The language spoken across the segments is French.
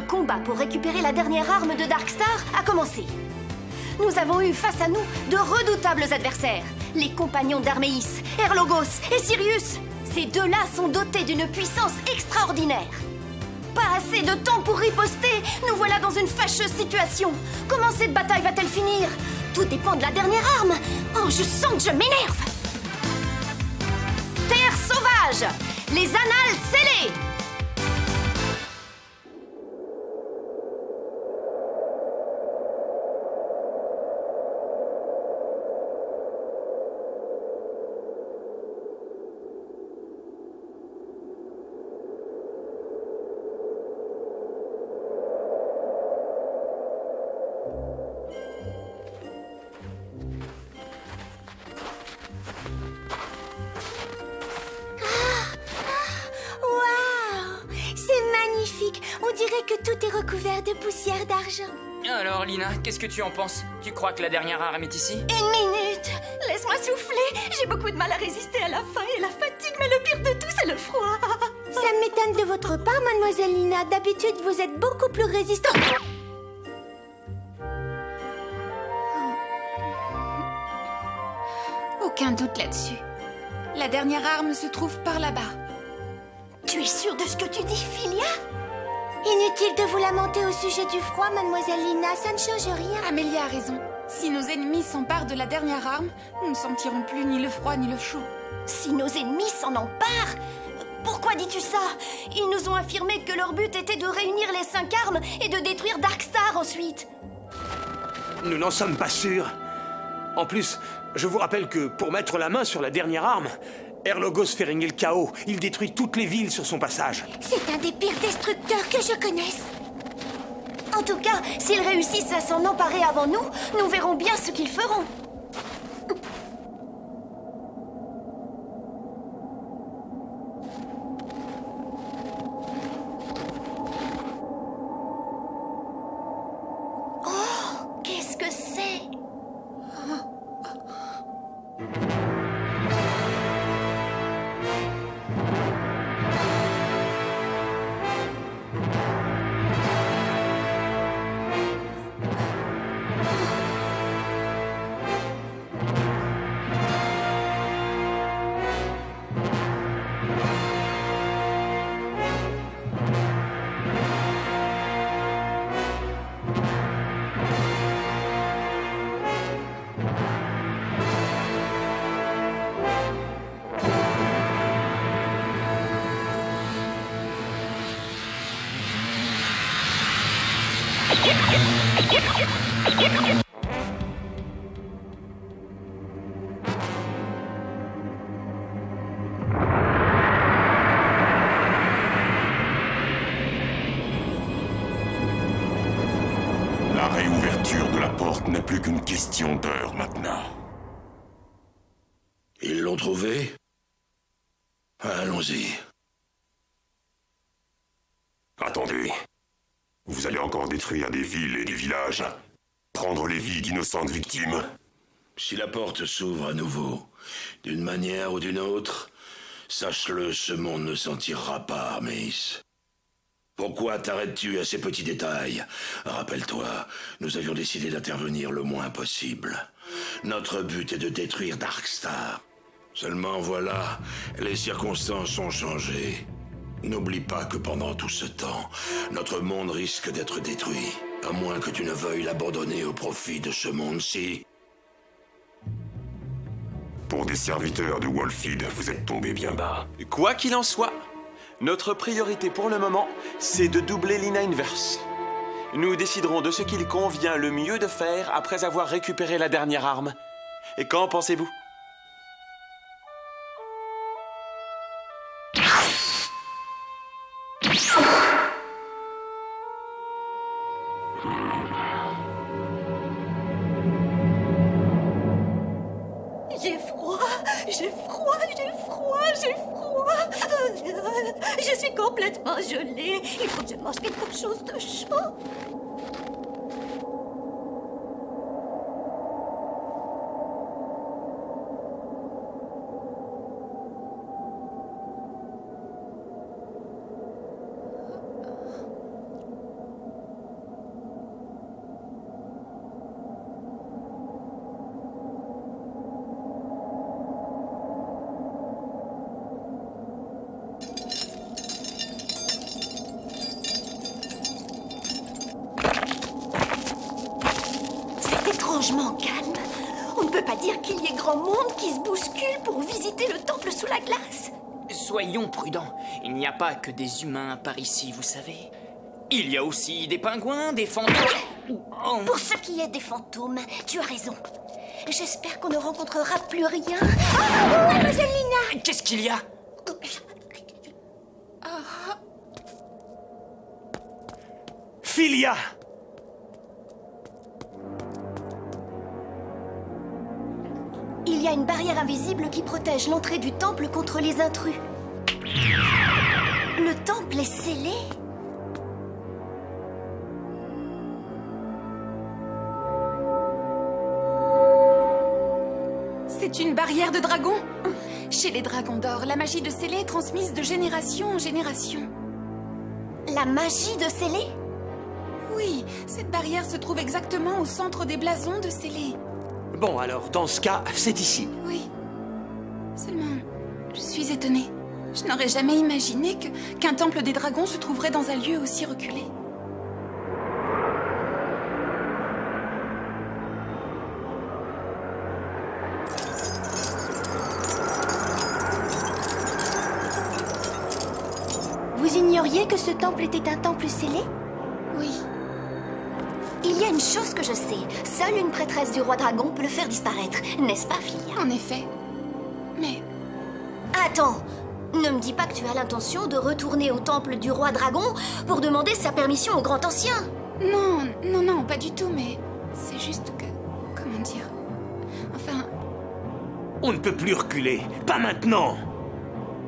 combat pour récupérer la dernière arme de Darkstar a commencé. Nous avons eu face à nous de redoutables adversaires. Les compagnons d'Arméis, Erlogos et Sirius. Ces deux-là sont dotés d'une puissance extraordinaire. Pas assez de temps pour riposter. Nous voilà dans une fâcheuse situation. Comment cette bataille va-t-elle finir? Tout dépend de la dernière arme. Oh, je sens que je m'énerve. Terre sauvage! Les annales scellées! On dirait que tout est recouvert de poussière d'argent. Alors, Lina, qu'est-ce que tu en penses? Tu crois que la dernière arme est ici? Une minute! Laisse-moi souffler! J'ai beaucoup de mal à résister à la faim et la fatigue, mais le pire de tout, c'est le froid! Ça m'étonne de votre part, mademoiselle Lina. D'habitude, vous êtes beaucoup plus résistante. Aucun doute là-dessus. La dernière arme se trouve par là-bas. Tu es sûre de ce que tu dis, Philia? Inutile de vous lamenter au sujet du froid, mademoiselle Lina, ça ne change rien. Amélie a raison. Si nos ennemis s'emparent de la dernière arme, nous ne sentirons plus ni le froid ni le chaud. Si nos ennemis s'en emparent? Pourquoi dis-tu ça? Ils nous ont affirmé que leur but était de réunir les 5 armes et de détruire Darkstar ensuite. Nous n'en sommes pas sûrs. En plus, je vous rappelle que pour mettre la main sur la dernière arme, Erlogos fait régner le chaos. Il détruit toutes les villes sur son passage. C'est un des pires destructeurs que je connaisse. En tout cas, s'ils réussissent à s'en emparer avant nous, nous verrons bien ce qu'ils feront. Oh, qu'est-ce que c'est? La réouverture de la porte n'est plus qu'une question d'heure maintenant. Ils l'ont trouvé? Allons-y. Attendez. Vous allez encore détruire des villes et des villages? Prendre les vies d'innocentes victimes? Si la porte s'ouvre à nouveau, d'une manière ou d'une autre, sache-le, ce monde ne s'en tirera pas, Arméis. Pourquoi t'arrêtes-tu à ces petits détails? Rappelle-toi, nous avions décidé d'intervenir le moins possible. Notre but est de détruire Darkstar. Seulement voilà, les circonstances ont changé. N'oublie pas que pendant tout ce temps, notre monde risque d'être détruit. À moins que tu ne veuilles l'abandonner au profit de ce monde-ci. Pour des serviteurs de Wolfid, vous êtes tombés bien bas. Quoi qu'il en soit, notre priorité pour le moment, c'est de doubler l'Ina Inverse. Nous déciderons de ce qu'il convient le mieux de faire après avoir récupéré la dernière arme. Et qu'en pensez-vous? J'ai froid, j'ai froid, j'ai froid, j'ai froid. Je suis complètement gelée. Il faut que je mange quelque chose de chaud. étrangement calme. On ne peut pas dire qu'il y ait grand monde qui se bouscule pour visiter le temple sous la glace. Soyons prudents. Il n'y a pas que des humains par ici, vous savez. Il y a aussi des pingouins, des fantômes... Oh. Pour ce qui est des fantômes, tu as raison. J'espère qu'on ne rencontrera plus rien. Oh, Mademoiselle Lina! Qu'est-ce qu'il y a? Philia! Il y a une barrière invisible qui protège l'entrée du temple contre les intrus. Le temple est scellé? C'est une barrière de dragon. Chez les dragons d'or, la magie de scellé est transmise de génération en génération. La magie de scellé? Oui, cette barrière se trouve exactement au centre des blasons de scellé. Bon, alors, dans ce cas, c'est ici. Oui. Seulement, je suis étonnée. Je n'aurais jamais imaginé qu'un temple des dragons se trouverait dans un lieu aussi reculé. Vous ignoriez que ce temple était un temple scellé? Oui. Il y a une chose que je sais. Seule une prêtresse du roi dragon peut le faire disparaître. N'est-ce pas, Philia? En effet. Mais... Attends! Ne me dis pas que tu as l'intention de retourner au temple du roi dragon pour demander sa permission au grand ancien. Non, non, non, pas du tout, mais... C'est juste que... Comment dire? Enfin... On ne peut plus reculer. Pas maintenant.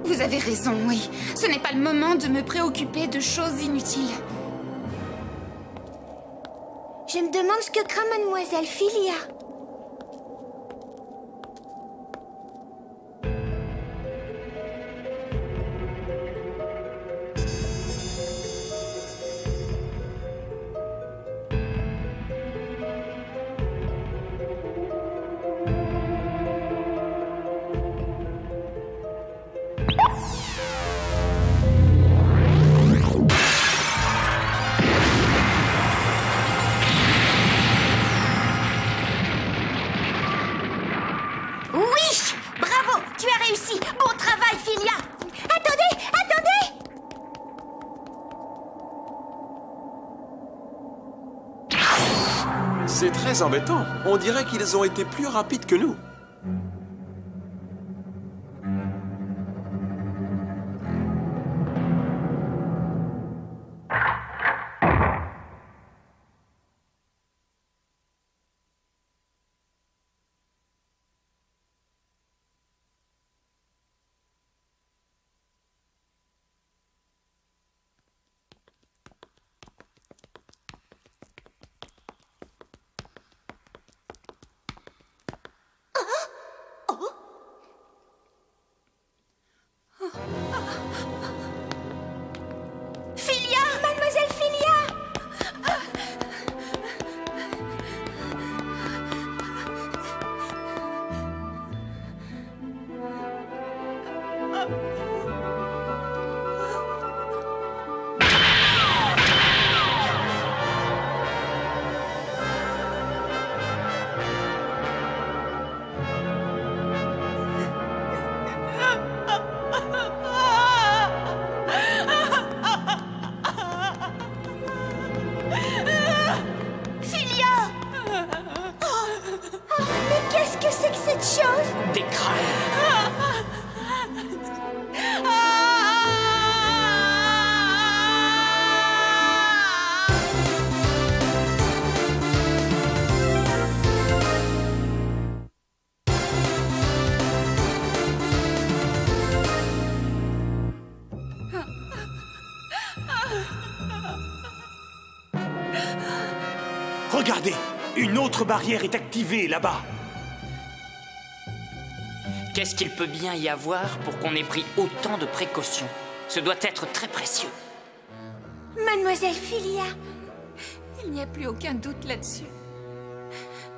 Vous avez raison, oui. Ce n'est pas le moment de me préoccuper de choses inutiles. Je me demande ce que craint Mademoiselle Philia. C'est très embêtant. On dirait qu'ils ont été plus rapides que nous. Regardez, une autre barrière est activée là-bas. Qu'est-ce qu'il peut bien y avoir pour qu'on ait pris autant de précautions? Ce doit être très précieux. Mademoiselle Philia. Il n'y a plus aucun doute là-dessus.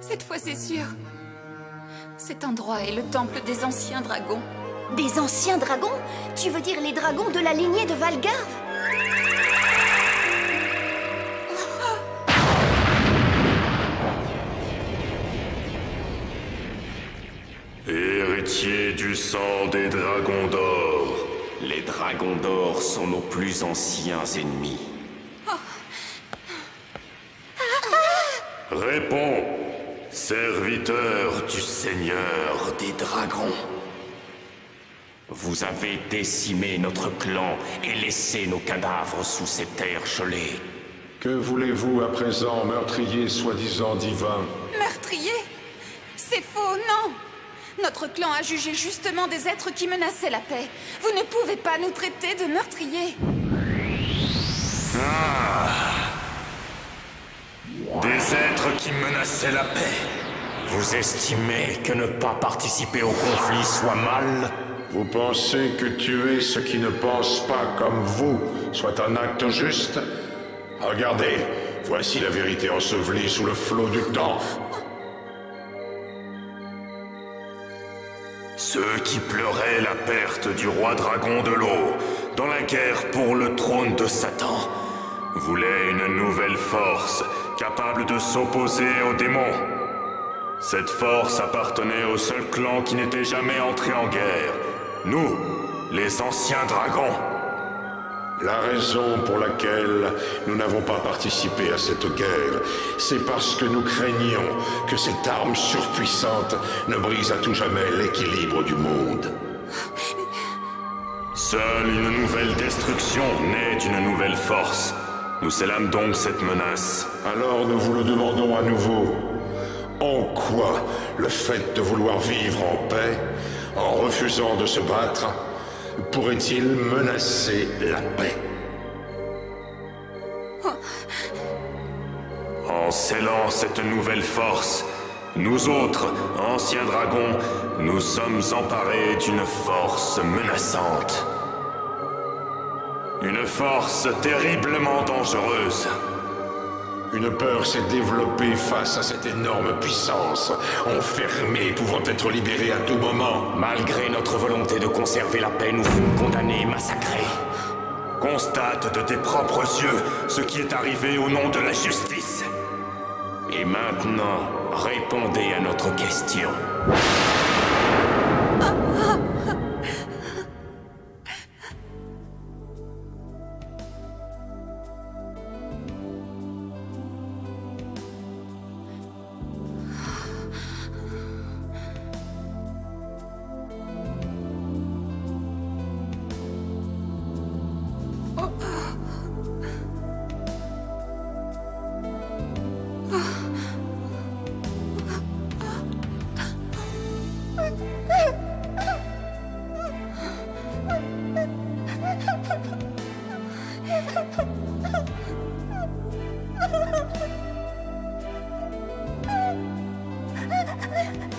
Cette fois, c'est sûr. Cet endroit est le temple des anciens dragons. Des anciens dragons? Tu veux dire les dragons de la lignée de Valgarve? héritier du sang des dragons d'or. Les dragons d'or sont nos plus anciens ennemis. Réponds, serviteur du Seigneur des dragons. Vous avez décimé notre clan et laissé nos cadavres sous ces terres gelées. Que voulez-vous à présent, meurtrier soi-disant divin? Meurtrier? C'est faux, non! Notre clan a jugé justement des êtres qui menaçaient la paix. Vous ne pouvez pas nous traiter de meurtriers. Des êtres qui menaçaient la paix. Vous estimez que ne pas participer au conflit soit mal? Vous pensez que tuer ceux qui ne pensent pas comme vous soit un acte juste? Regardez, voici la vérité ensevelie sous le flot du temps. Ceux qui pleuraient la perte du roi dragon de l'eau dans la guerre pour le trône de Satan voulaient une nouvelle force capable de s'opposer aux démons. Cette force appartenait au seul clan qui n'était jamais entré en guerre. Nous, les anciens dragons. La raison pour laquelle nous n'avons pas participé à cette guerre, c'est parce que nous craignions que cette arme surpuissante ne brise à tout jamais l'équilibre du monde. Seule une nouvelle destruction naît d'une nouvelle force. Nous scellâmes donc cette menace. Alors nous vous le demandons à nouveau. En quoi le fait de vouloir vivre en paix, en refusant de se battre, pourrait-il menacer la paix? En scellant cette nouvelle force, nous autres, anciens dragons, nous sommes emparés d'une force menaçante. Une force terriblement dangereuse. Une peur s'est développée face à cette énorme puissance, enfermée, pouvant être libérée à tout moment. Malgré notre volonté de conserver la paix, nous fûmes condamnés et massacrés. Constate de tes propres yeux ce qui est arrivé au nom de la justice. Et maintenant, répondez à notre question.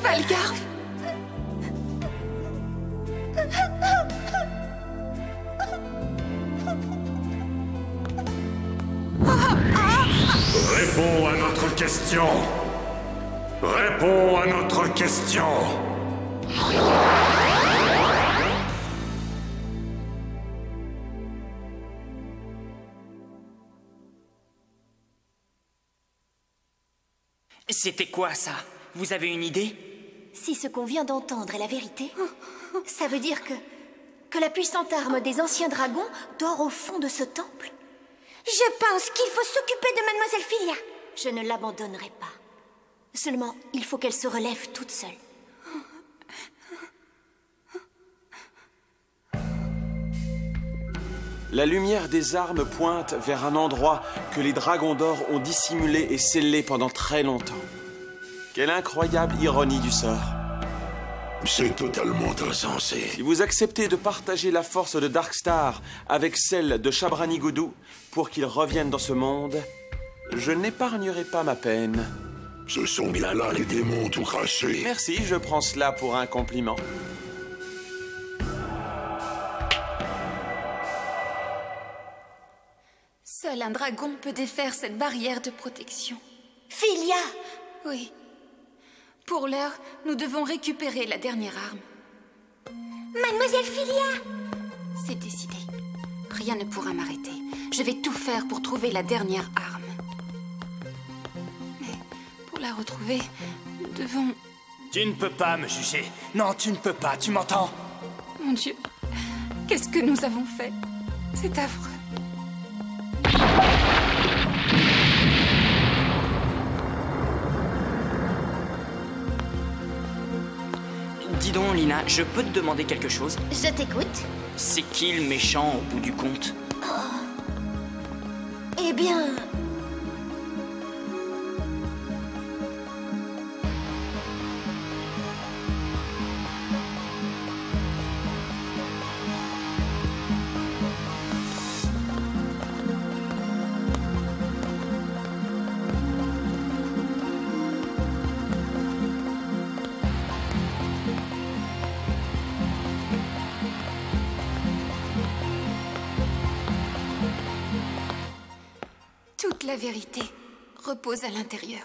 Valgarde? Réponds à notre question. Réponds à notre question. C'était quoi ça? Vous avez une idée? Si ce qu'on vient d'entendre est la vérité, ça veut dire que la puissante arme des anciens dragons dort au fond de ce temple. Je pense qu'il faut s'occuper de Mademoiselle Filia. Je ne l'abandonnerai pas. Seulement, il faut qu'elle se relève toute seule. La lumière des armes pointe vers un endroit que les dragons d'or ont dissimulé et scellé pendant très longtemps. Quelle incroyable ironie du sort. C'est totalement insensé. Si vous acceptez de partager la force de Darkstar avec celle de Chabrani-Goudou pour qu'il revienne dans ce monde, je n'épargnerai pas ma peine. Ce sont bien là les démons tout crachés. Merci, je prends cela pour un compliment. Seul un dragon peut défaire cette barrière de protection. Filia! Oui. Pour l'heure, nous devons récupérer la dernière arme. Mademoiselle Filia! C'est décidé. Rien ne pourra m'arrêter. Je vais tout faire pour trouver la dernière arme. Mais pour la retrouver, nous devons Tu ne peux pas me juger. Non, tu ne peux pas, tu m'entends? Mon Dieu, qu'est-ce que nous avons fait? C'est affreux. Dis donc, Lina, je peux te demander quelque chose? Je t'écoute. C'est qui le méchant au bout du compte? Eh bien... Toute la vérité repose à l'intérieur.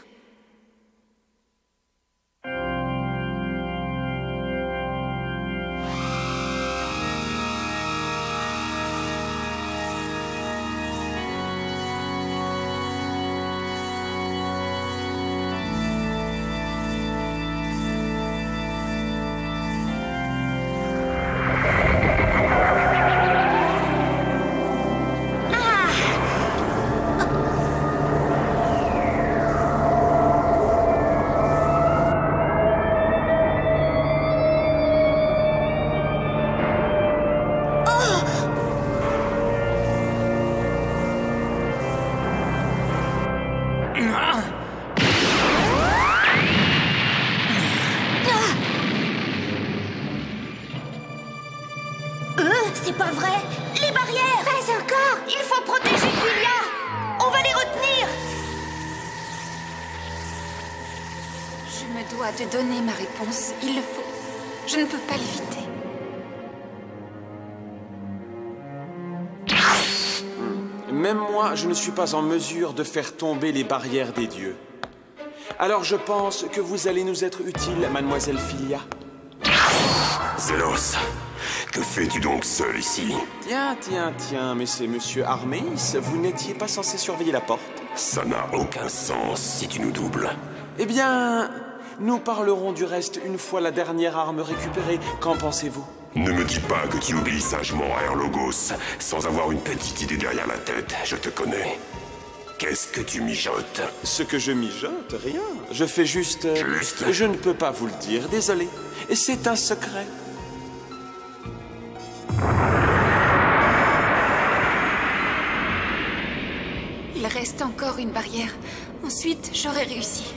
C'est pas vrai! Les barrières! Pas encore! Il faut protéger Filia! On va les retenir! Je me dois de donner ma réponse. Il le faut. Je ne peux pas l'éviter. Même moi, je ne suis pas en mesure de faire tomber les barrières des dieux. Alors je pense que vous allez nous être utile, mademoiselle Filia. Zélos, que fais-tu donc seul ici? Tiens, mais c'est monsieur Arméis. Vous n'étiez pas censé surveiller la porte? Ça n'a aucun sens si tu nous doubles. Eh bien, nous parlerons du reste une fois la dernière arme récupérée. Qu'en pensez-vous? Ne me dis pas que tu obéis sagement à Erlogos, sans avoir une petite idée derrière la tête, je te connais. Qu'est-ce que tu mijotes? Ce que je mijote? Rien. Je fais juste... Juste? Je ne peux pas vous le dire, désolé. Et c'est un secret. Il reste encore une barrière. Ensuite, j'aurai réussi.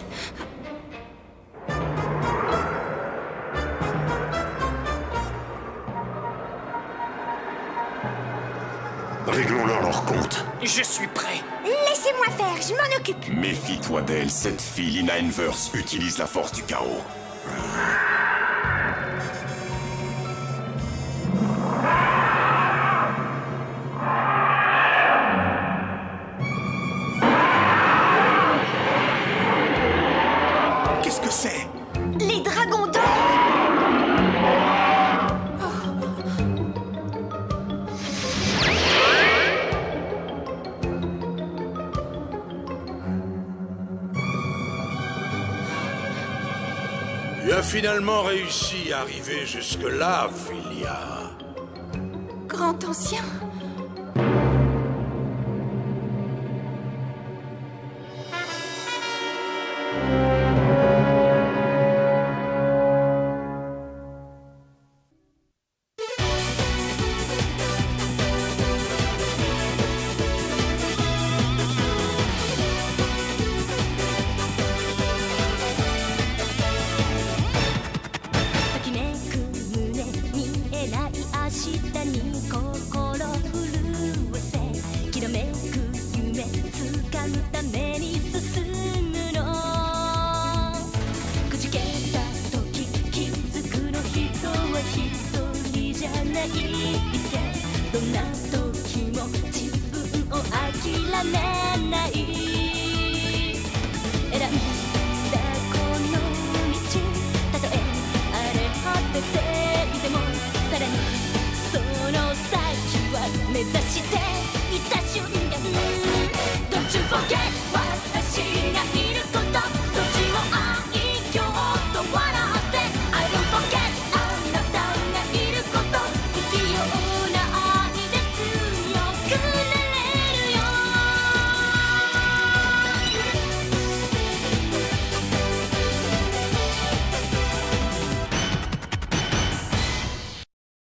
Réglons-leur leur compte. Je suis prêt. Laissez-moi faire, je m'en occupe. Méfie-toi d'elle, cette fille Lina Inverse utilise la force du chaos. Qu'est-ce que c'est? Les dragons d'or! Tu as finalement réussi à arriver jusque-là, Filia. Grand ancien.